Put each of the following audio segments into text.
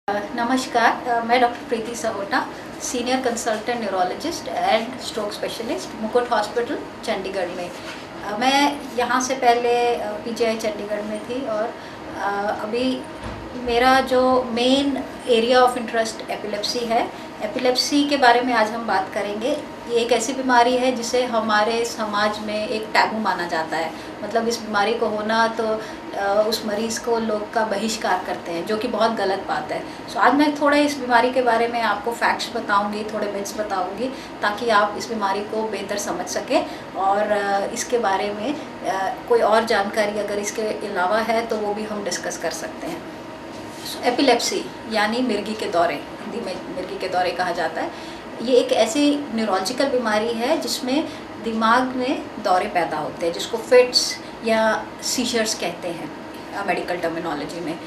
नमस्कार, मैं doctor Preeti Sahota, senior consultant neurologist and stroke specialist, मुकुट हॉस्पिटल चंडीगढ़ में। मैं यहाँ से पहले पीजीआई चंडीगढ़ में थी और अभी मेरा जो main area of interest epilepsy है। एपिलेप्सी के बारे में आज हम बात करेंगे। ये एक ऐसी बीमारी है जिसे हमारे समाज में एक टैबू माना जाता है। मतलब इस बीमारी को होना तो उस मरीज़ को लोग का बहिष्कार करते हैं, जो कि बहुत गलत बात है। सो आज मैं थोड़ा इस बीमारी के बारे में आपको फैक्ट्स बताऊंगी, थोड़े मिथ्स बताऊंगी, ताकि आप इस बीमारी को बेहतर समझ सकें। और इसके बारे में कोई और जानकारी अगर इसके अलावा है तो वो भी हम डिस्कस कर सकते हैं। एपिलेप्सी यानी मिर्गी के दौरे, हिंदी में मिर्गी के दौरे कहा जाता है। ये एक ऐसी न्यूरोलॉजिकल बीमारी है जिसमें दिमाग में दौरे पैदा होते हैं, जिसको फिट्स या सीजर्स कहते हैं मेडिकल टर्मिनोलॉजी में।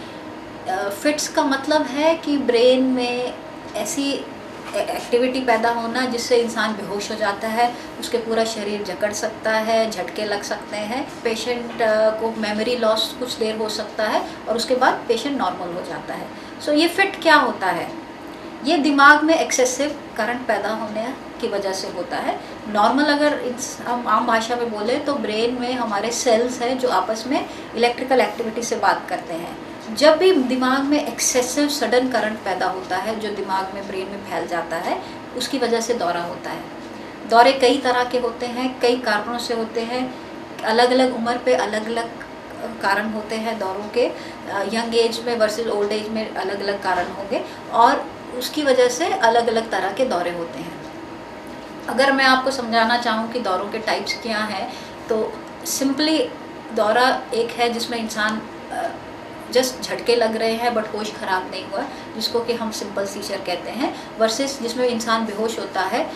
फिट्स का मतलब है कि ब्रेन में ऐसी एक्टिविटी पैदा होना जिससे इंसान बेहोश हो जाता है, उसके पूरा शरीर जकड़ सकता है, झटके लग सकते हैं, पेशेंट को मेमोरी लॉस कुछ देर हो सकता है और उसके बाद पेशेंट नॉर्मल हो जाता है। सो ये फिट क्या होता है? ये दिमाग में एक्सेसिव करंट पैदा होने की वजह से होता है। नॉर्मल अगर हम आम भाषा में बोले तो ब्रेन में हमारे सेल्स हैं जो आपस में इलेक्ट्रिकल एक्टिविटी से बात करते हैं। जब भी दिमाग में एक्सेसिव सडन करंट पैदा होता है जो दिमाग में ब्रेन में फैल जाता है, उसकी वजह से दौरा होता है। दौरे कई तरह के होते हैं, कई कारणों से होते हैं। अलग अलग उम्र पे अलग अलग कारण होते हैं दौरों के। यंग एज में वर्सेस ओल्ड एज में अलग अलग कारण होंगे और उसकी वजह से अलग अलग तरह के दौरे होते हैं। अगर मैं आपको समझाना चाहूँ कि दौरों के टाइप्स क्या हैं, तो सिंपली दौरा एक है जिसमें इंसान जस्ट झटके लग रहे हैं बट होश ख़राब नहीं हुआ, जिसको कि हम सिंपल सीजर कहते हैं, वर्सेस जिसमें इंसान बेहोश होता है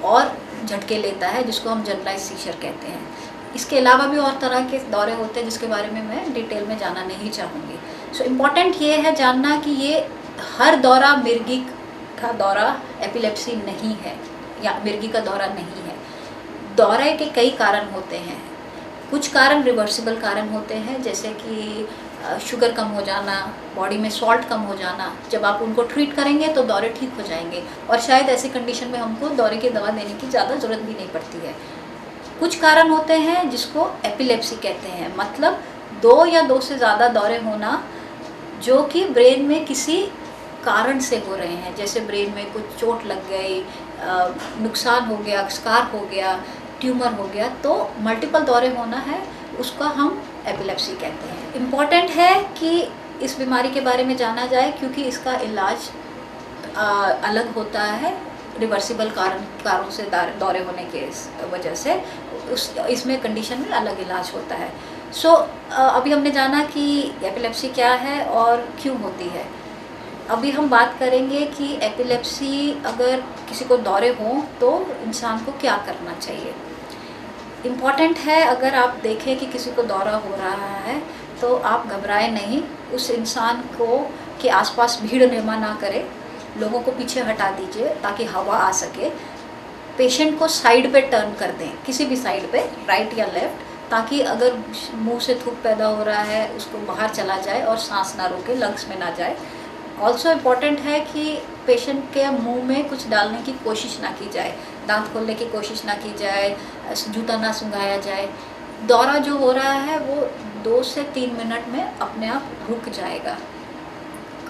और झटके लेता है, जिसको हम जनरलाइज सीजर कहते हैं। इसके अलावा भी और तरह के दौरे होते हैं जिसके बारे में मैं डिटेल में जाना नहीं चाहूँगी। सो इम्पॉर्टेंट ये है जानना कि ये हर दौरा मिर्गी का दौरा एपिलेप्सी नहीं है या मिर्गी का दौरा नहीं है। दौरे के कई कारण होते हैं। कुछ कारण रिवर्सिबल कारण होते हैं, जैसे कि शुगर कम हो जाना, बॉडी में सॉल्ट कम हो जाना। जब आप उनको ट्रीट करेंगे तो दौरे ठीक हो जाएंगे और शायद ऐसी कंडीशन में हमको दौरे की दवा देने की ज़्यादा ज़रूरत भी नहीं पड़ती है। कुछ कारण होते हैं जिसको एपिलेप्सी कहते हैं, मतलब 2 या 2 से ज़्यादा दौरे होना जो कि ब्रेन में किसी कारण से हो रहे हैं, जैसे ब्रेन में कुछ चोट लग गई, नुकसान हो गया, स्कार हो गया, ट्यूमर हो गया, तो मल्टीपल दौरे होना है, उसका हम एपिलेप्सी कहते हैं। इम्पॉर्टेंट है कि इस बीमारी के बारे में जाना जाए क्योंकि इसका इलाज अलग होता है रिवर्सिबल कारणों से दौरे होने के वजह से। इसमें कंडीशन में अलग इलाज होता है। सो अभी हमने जाना कि एपिलेप्सी क्या है और क्यों होती है। अभी हम बात करेंगे कि एपिलेप्सी अगर किसी को दौरे हों तो इंसान को क्या करना चाहिए। इम्पॉर्टेंट है, अगर आप देखें कि किसी को दौरा हो रहा है तो आप घबराएं नहीं, उस इंसान को के आसपास भीड़ जमा ना करें, लोगों को पीछे हटा दीजिए ताकि हवा आ सके। पेशेंट को साइड पे टर्न कर दें, किसी भी साइड पे, राइट या लेफ़्ट, ताकि अगर मुंह से थूक पैदा हो रहा है उसको बाहर चला जाए और सांस ना रोके, लंग्स में ना जाए। ऑल्सो इम्पॉर्टेंट है कि पेशेंट के मुंह में कुछ डालने की कोशिश ना की जाए, दांत खोलने की कोशिश ना की जाए, जूता ना सूंघाया जाए। दौरा जो हो रहा है वो 2 से 3 मिनट में अपने आप रुक जाएगा।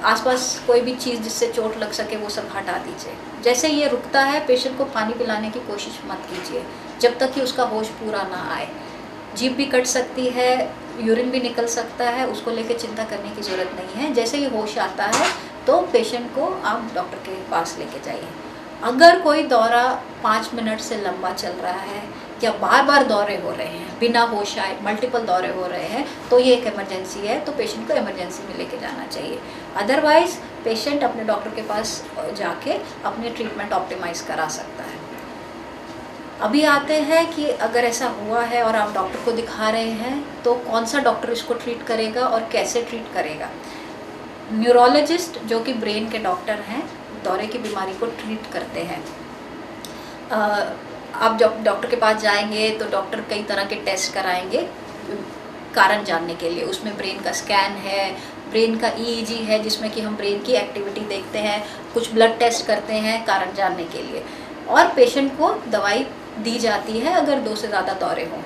आसपास कोई भी चीज़ जिससे चोट लग सके वो सब हटा दीजिए। जैसे ये रुकता है, पेशेंट को पानी पिलाने की कोशिश मत कीजिए जब तक कि उसका होश पूरा ना आए। जीभ भी कट सकती है, यूरिन भी निकल सकता है, उसको लेके चिंता करने की ज़रूरत नहीं है। जैसे ही होश आता है तो पेशेंट को आप डॉक्टर के पास लेके जाइए। अगर कोई दौरा 5 मिनट से लंबा चल रहा है या बार बार दौरे हो रहे हैं, बिना होश आए मल्टीपल दौरे हो रहे हैं, तो ये एक इमरजेंसी है, तो पेशेंट को इमरजेंसी में लेके जाना चाहिए। अदरवाइज़ पेशेंट अपने डॉक्टर के पास जाके अपने ट्रीटमेंट ऑप्टिमाइज़ करा सकता है। अभी आते हैं कि अगर ऐसा हुआ है और आप डॉक्टर को दिखा रहे हैं तो कौन सा डॉक्टर इसको ट्रीट करेगा और कैसे ट्रीट करेगा। न्यूरोलॉजिस्ट जो कि ब्रेन के डॉक्टर हैं, दौरे की बीमारी को ट्रीट करते हैं। आप जब डॉक्टर के पास जाएंगे तो डॉक्टर कई तरह के टेस्ट कराएंगे कारण जानने के लिए। उसमें ब्रेन का स्कैन है, ब्रेन का EEG है जिसमें कि हम ब्रेन की एक्टिविटी देखते हैं, कुछ ब्लड टेस्ट करते हैं कारण जानने के लिए, और पेशेंट को दवाई दी जाती है अगर 2 से ज़्यादा दौरे हों।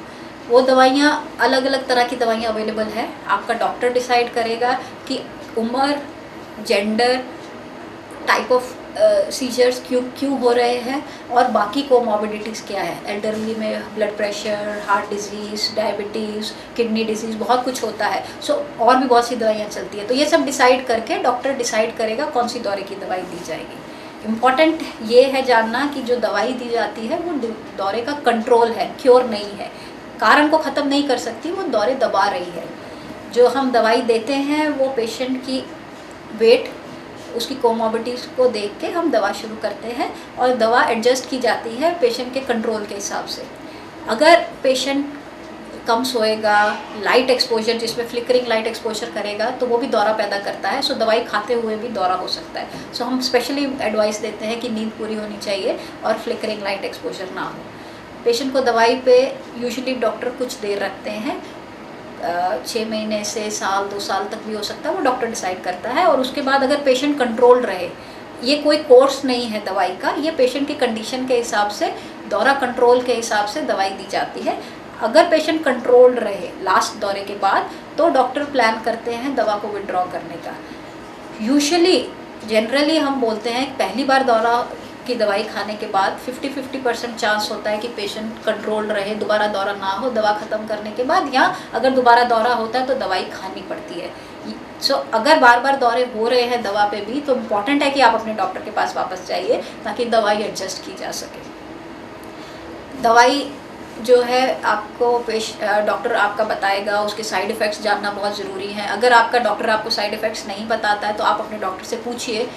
वो दवाइयाँ अलग अलग तरह की दवाइयाँ अवेलेबल है, आपका डॉक्टर डिसाइड करेगा कि उम्र, जेंडर, टाइप ऑफ सीजर्स क्यों हो रहे हैं और बाकी कोमॉर्बिडिटीज़ क्या है। एल्डरली में blood pressure, heart disease, diabetes, kidney disease, बहुत कुछ होता है। और भी बहुत सी दवाइयाँ चलती है, तो ये सब डिसाइड करके डॉक्टर डिसाइड करेगा कौन सी दौरे की दवाई दी जाएगी। इम्पॉर्टेंट ये है जानना कि जो दवाई दी जाती है वो दौरे का कंट्रोल है, क्योर नहीं है। कारण को ख़त्म नहीं कर सकती, वो दौरे दबा रही है। जो हम दवाई देते हैं वो पेशेंट की वेट, उसकी कोमॉर्बिडिटीज़ को देख के हम दवा शुरू करते हैं और दवा एडजस्ट की जाती है पेशेंट के कंट्रोल के हिसाब से। अगर पेशेंट कम सोएगा, लाइट एक्सपोजर जिसमें फ्लिकरिंग लाइट एक्सपोजर करेगा तो वो भी दौरा पैदा करता है। दवाई खाते हुए भी दौरा हो सकता है। हम स्पेशली एडवाइस देते हैं कि नींद पूरी होनी चाहिए और फ्लिकरिंग लाइट एक्सपोजर ना हो। पेशेंट को दवाई पे यूजुअली डॉक्टर कुछ देर रखते हैं, 6 महीने से साल, 2 साल तक भी हो सकता है, वो डॉक्टर डिसाइड करता है। और उसके बाद अगर पेशेंट कंट्रोल रहे, ये कोई कोर्स नहीं है दवाई का, ये पेशेंट की कंडीशन के हिसाब से, दौरा कंट्रोल के हिसाब से दवाई दी जाती है। अगर पेशेंट कंट्रोल रहे लास्ट दौरे के बाद तो डॉक्टर प्लान करते हैं दवा को विड्रॉ करने का। यूजुअली जनरली हम बोलते हैं पहली बार दौरा की दवाई खाने के बाद 50-50% चांस होता है कि पेशेंट कंट्रोल रहे, दोबारा दौरा ना हो दवा ख़त्म करने के बाद, या अगर दोबारा दौरा होता है तो दवाई खानी पड़ती है। अगर बार बार दौरे हो रहे हैं दवा पे भी तो इम्पॉर्टेंट है कि आप अपने डॉक्टर के पास वापस जाइए ताकि दवाई एडजस्ट की जा सके। दवाई जो है आपको डॉक्टर आपका बताएगा, उसके साइड इफ़ेक्ट्स जानना बहुत ज़रूरी है। अगर आपका डॉक्टर आपको साइड इफ़ेक्ट्स नहीं बताता है तो आप अपने डॉक्टर से पूछिए।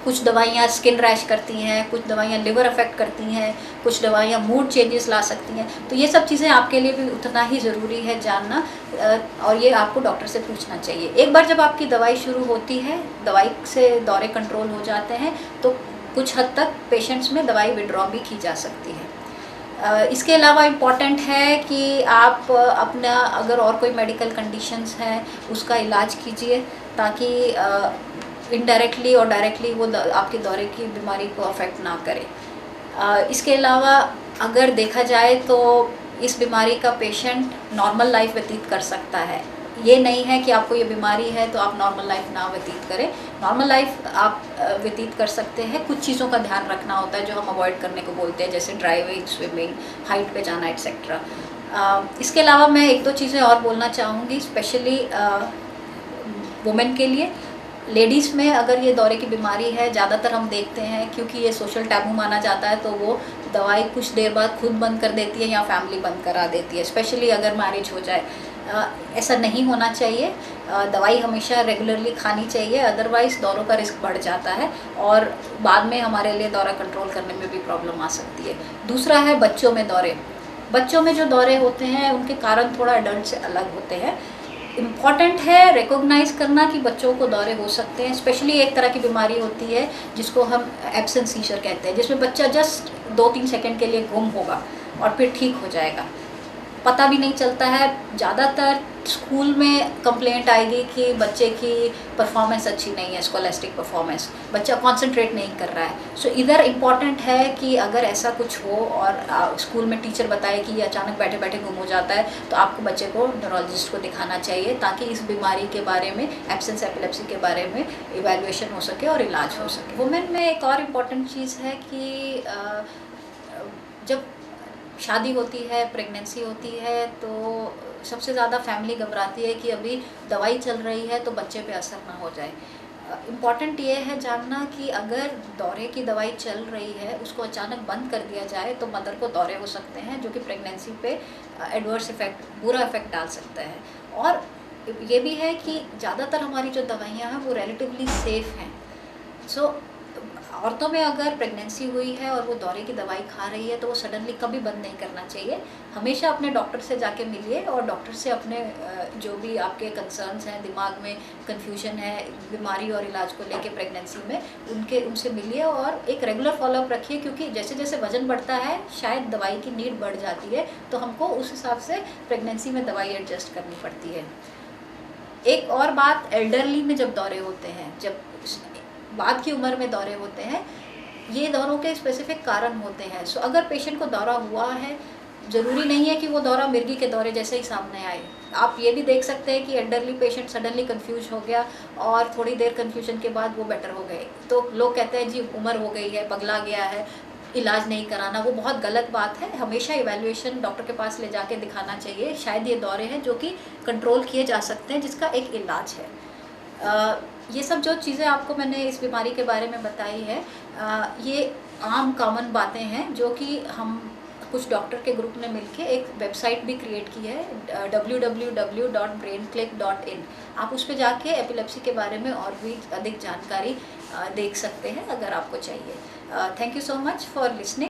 कुछ दवाइयाँ स्किन रैश करती हैं, कुछ दवाइयाँ लिवर अफेक्ट करती हैं, कुछ दवाइयाँ मूड चेंजेस ला सकती हैं। तो ये सब चीज़ें आपके लिए भी उतना ही ज़रूरी है जानना, और ये आपको डॉक्टर से पूछना चाहिए। एक बार जब आपकी दवाई शुरू होती है, दवाई से दौरे कंट्रोल हो जाते हैं, तो कुछ हद तक पेशेंट्स में दवाई विड्रॉ भी की जा सकती है। इसके अलावा इम्पॉर्टेंट है कि आप अपना अगर और कोई मेडिकल कंडीशंस हैं उसका इलाज कीजिए ताकि इनडायरेक्टली और डायरेक्टली वो आपके दौरे की बीमारी को अफेक्ट ना करे। इसके अलावा अगर देखा जाए तो इस बीमारी का पेशेंट नॉर्मल लाइफ व्यतीत कर सकता है। ये नहीं है कि आपको ये बीमारी है तो आप नॉर्मल लाइफ ना व्यतीत करें। नॉर्मल लाइफ आप व्यतीत कर सकते हैं। कुछ चीज़ों का ध्यान रखना होता है जो हम अवॉइड करने को बोलते हैं, जैसे ड्राइविंग, स्विमिंग, हाइट पे जाना एक्सेट्रा। इसके अलावा मैं 1-2 चीज़ें और बोलना चाहूँगी, स्पेशली वुमेन के लिए। लेडीज़ में अगर ये दौरे की बीमारी है, ज़्यादातर हम देखते हैं क्योंकि ये सोशल टैबू माना जाता है तो वो दवाई कुछ देर बाद खुद बंद कर देती है या फैमिली बंद करा देती है, स्पेशली अगर मैरिज हो जाए। ऐसा नहीं होना चाहिए। दवाई हमेशा रेगुलरली खानी चाहिए, अदरवाइज़ दौरों का रिस्क बढ़ जाता है और बाद में हमारे लिए दौरा कंट्रोल करने में भी प्रॉब्लम आ सकती है। दूसरा है बच्चों में दौरे। बच्चों में जो दौरे होते हैं उनके कारण थोड़ा एडल्ट से अलग होते हैं। इम्पॉर्टेंट है रिकॉग्नाइज़ करना कि बच्चों को दौरे हो सकते हैं। स्पेशली एक तरह की बीमारी होती है जिसको हम एब्सेंट सीजर कहते हैं, जिसमें बच्चा जस्ट 2-3 सेकंड के लिए गुम होगा और फिर ठीक हो जाएगा, पता भी नहीं चलता है। ज़्यादातर स्कूल में कंप्लेंट आएगी कि बच्चे की परफॉर्मेंस अच्छी नहीं है, स्कॉलेस्टिक परफॉर्मेंस, बच्चा कंसंट्रेट नहीं कर रहा है। सो इधर इम्पॉर्टेंट है कि अगर ऐसा कुछ हो और स्कूल में टीचर बताए कि ये अचानक बैठे बैठे गुम हो जाता है तो आपको बच्चे को न्यूरोलॉजिस्ट को दिखाना चाहिए ताकि इस बीमारी के बारे में, एब्सेंस एपिलेप्सी के बारे में इवैल्यूएशन हो सके और इलाज हो सके। वुमेन में एक और इम्पॉर्टेंट चीज़ है कि जब शादी होती है, प्रेगनेंसी होती है, तो सबसे ज़्यादा फैमिली घबराती है कि अभी दवाई चल रही है तो बच्चे पे असर ना हो जाए। इम्पॉर्टेंट ये है जानना कि अगर दौरे की दवाई चल रही है, उसको अचानक बंद कर दिया जाए तो मदर को दौरे हो सकते हैं जो कि प्रेगनेंसी पे एडवर्स इफ़ेक्ट, बुरा इफ़ेक्ट डाल सकता है। और ये भी है कि ज़्यादातर हमारी जो दवाइयाँ हैं वो रिलेटिवली सेफ़ हैं। सो औरतों में अगर प्रेगनेंसी हुई है और वो दौरे की दवाई खा रही है तो वो सडनली कभी बंद नहीं करना चाहिए। हमेशा अपने डॉक्टर से जाके मिलिए और डॉक्टर से अपने जो भी आपके कंसर्न्स हैं, दिमाग में कन्फ्यूजन है बीमारी और इलाज को लेके प्रेगनेंसी में, उनसे मिलिए और एक रेगुलर फॉलोअप रखिए, क्योंकि जैसे जैसे वज़न बढ़ता है शायद दवाई की नीड बढ़ जाती है तो हमको उस हिसाब से प्रेगनेंसी में दवाई एडजस्ट करनी पड़ती है। एक और बात साथ एल्डरली में जब दौरे होते हैं, जब बाद की उम्र में दौरे होते हैं, ये दौरों के स्पेसिफिक कारण होते हैं। सो अगर पेशेंट को दौरा हुआ है, ज़रूरी नहीं है कि वो दौरा मिर्गी के दौरे जैसे ही सामने आए। आप ये भी देख सकते हैं कि एल्डरली पेशेंट सडनली कंफ्यूज हो गया और थोड़ी देर कंफ्यूजन के बाद वो बेटर हो गए, तो लोग कहते हैं जी उम्र हो गई है, पगला गया है, इलाज नहीं कराना। वो बहुत गलत बात है। हमेशा इवैल्यूएशन डॉक्टर के पास ले जाके दिखाना चाहिए। शायद ये दौरे हैं जो कि कंट्रोल किए जा सकते हैं, जिसका एक इलाज है। ये सब जो चीज़ें आपको मैंने इस बीमारी के बारे में बताई है, ये आम कॉमन बातें हैं जो कि हम कुछ डॉक्टर के ग्रुप ने मिलके एक वेबसाइट भी क्रिएट की है, www.brainclick.in। आप उस पर जाके एपिलेप्सी के बारे में और भी अधिक जानकारी देख सकते हैं अगर आपको चाहिए। Thank you so much for listening.